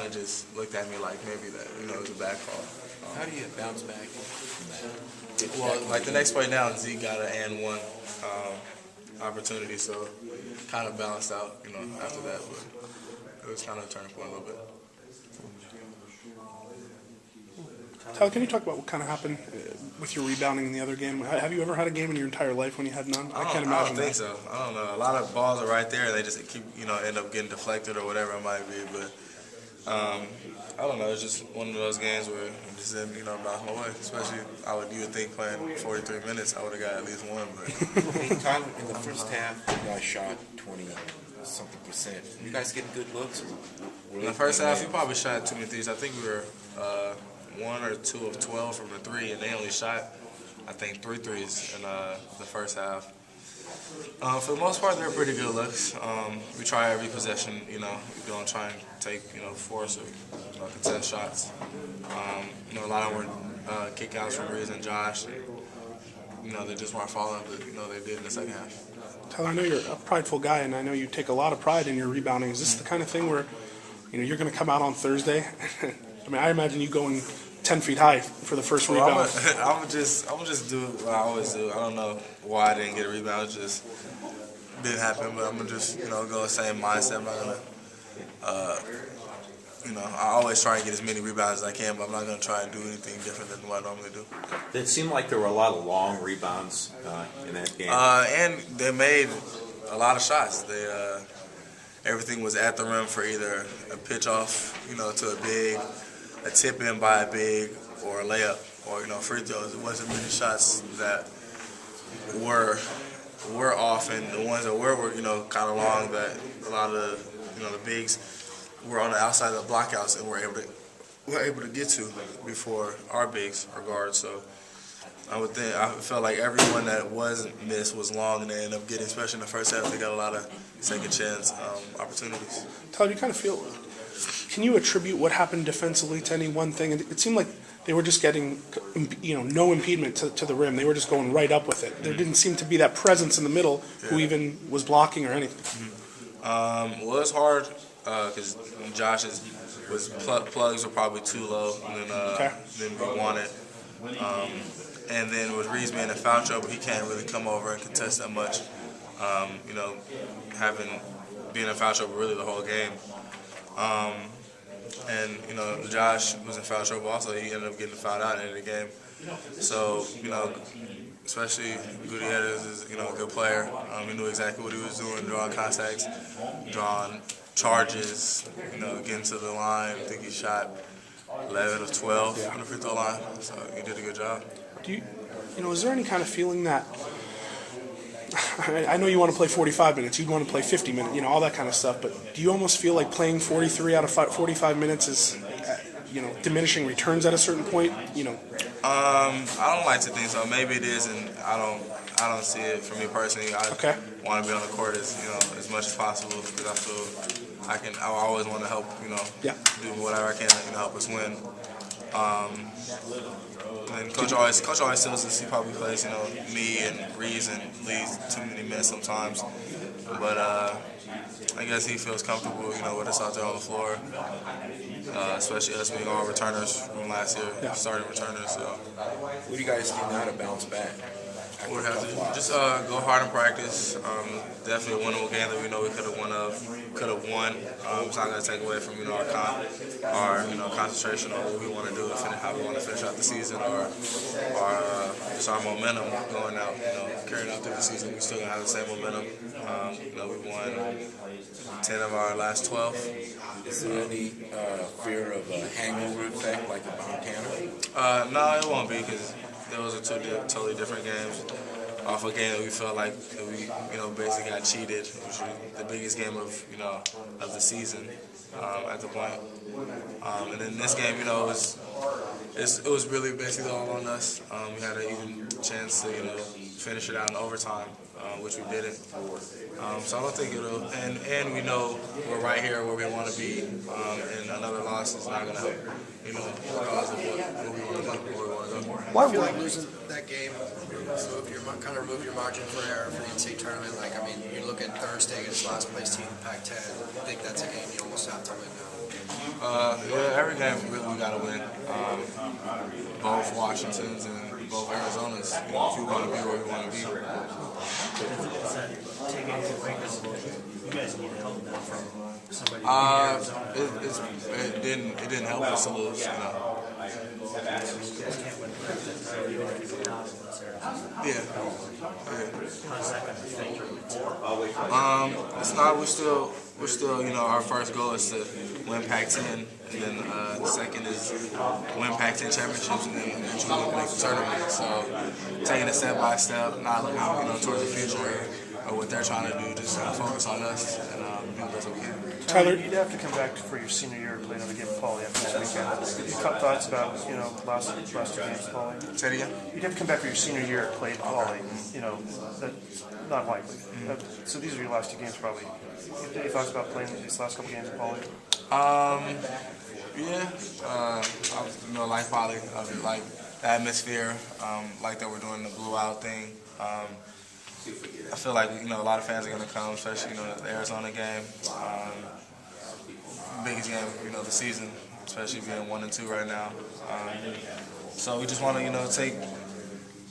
just looked at me like maybe that, it was a bad call. How do you bounce back from that? Well, like the next play down, Zeke got an and one opportunity, so kind of balanced out, after that. But it was kind of a turning point a little bit. Tyler, can you talk about what kind of happened with your rebounding in the other game? Have you ever had a game in your entire life when you had none? I can't imagine. I don't think so. I don't know. A lot of balls are right there. They just keep, end up getting deflected or whatever it might be. But I don't know. It's just one of those games where it just didn't, bounce my way. Especially, you would think playing 43 minutes, I would have got at least one. But Hey, Tyler, in the first half, you guys shot 20-something%. You guys getting good looks? In the first half, we probably shot too many threes. I think we were 1 or 2 of 12 from the three, and they only shot, I think, 3 threes in the first half. For the most part, they're pretty good looks. We try every possession, we don't try and take, force or contest shots. A lot of them were kickouts from Reese and Josh. And, they just weren't falling, but, they did in the second half. Tyler, I know you're a prideful guy, and I know you take a lot of pride in your rebounding. Is this the kind of thing where, you're going to come out on Thursday? I mean, I imagine you going 10 feet high for the first rebound. I'm gonna just do what I always do. I don't know why I didn't get a rebound. It just didn't happen. But I'm gonna just go the same mindset. I'm not gonna, I always try and get as many rebounds as I can, but I'm not gonna try and do anything different than what I normally do. It seemed like there were a lot of long rebounds in that game. And they made a lot of shots. Everything was at the rim for either a pitch off, to a big, a tip in by a big, or a layup, or free throws. It wasn't many shots that were off, and the ones that were kind of long. That a lot of the bigs were on the outside of the blockouts and were able to get to before our bigs or guards. So I felt like everyone that was missed was long, and they ended up getting, especially in the first half, they got a lot of second chance opportunities. Tyler, you kind of feel, can you attribute what happened defensively to any one thing? It seemed like they were just getting, no impediment to the rim. They were just going right up with it. There didn't seem to be that presence in the middle who even was blocking or anything. Well, it's hard because Josh's plugs were probably too low than we wanted. And then with Reese being in foul trouble, he can't really come over and contest that much. Being in foul trouble really the whole game. And Josh was in foul trouble also. He ended up getting fouled out in the game. So, especially Gutierrez is, a good player. He knew exactly what he was doing, drawing contacts, drawing charges, getting to the line. I think he shot 11 of 12 on the free throw line. So he did a good job. Is there any kind of feeling that, I know you want to play 45 minutes, you'd want to play 50 minutes, all that kind of stuff, but do you almost feel like playing 43 out of 45 minutes is, diminishing returns at a certain point? I don't like to think so. Maybe it is, and I don't see it for me personally. I want to be on the court as much as possible because I feel I always want to help, do whatever I can to help us win. And Coach always tells us he probably plays, me and Reese and leaves too many minutes sometimes. But I guess he feels comfortable, with us out there on the floor, especially us being all returners from last year, starting returners. So, What do you guys do now to bounce back? we have to just go hard in practice. Definitely a winnable game that we know we could have won. It's not going to take away from our concentration on what we want to do and how we want to finish out the season, or just our momentum going out. Carrying out through the season, we still gonna have the same momentum. We won 10 of our last 12. Is there any fear of a hangover effect like the Montana? No, it won't be because those are two totally different games. Off a game that we felt like we basically got cheated, which was the biggest game of the season at the point. And then this game, it was really basically all on us. We had an even chance to finish it out in overtime, which we didn't. So I don't think it'll. And we know we're right here where we want to be, and another loss is not going to help. Because of what we want to do, where we want to go. Why feel like losing that game remove your margin for error for the NCAA tournament? You look at Thursday against last place team in Pac-10. I think that's a game you almost have to win now. Yeah, every game really we gotta win. Both Washingtons and both Arizonas. You know, if we want to be where we want to be. Does that take anything away? Because you guys need help now from somebody in Arizona. It didn't help us to lose. You know. You guys can't win practice, so even if you win out against Arizona. Yeah. How's that going to affect your It's not. We're still. You know, our first goal is to win Pac-10, and then the second is win Pac-10 championships, and then eventually we can make the tournament. So taking it step by step, not looking towards the future or what they're trying to do, just focus on us and do the best we can. Tyler, You'd have to come back for your senior year and play another game of Poly after this weekend. Any thoughts about, last 2 games of Poly? Say it again. You'd have to come back for your senior year and play Poly, that's not likely. So these are your last 2 games probably. Any thoughts about playing these last couple games of Poly? Yeah. I like Poly. Like the atmosphere. Like that we're doing the blue out thing. I feel like a lot of fans are gonna come, especially the Arizona game, biggest game of the season, especially being 1 and 2 right now. So we just want to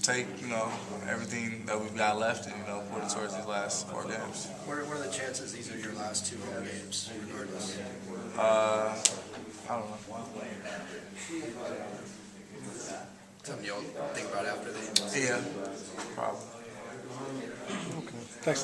take everything that we've got left and put it towards these last 4 games. What are the chances these are your last 2 home games, regardless? I don't know. Something you'll think about after the Yeah, probably. thanks.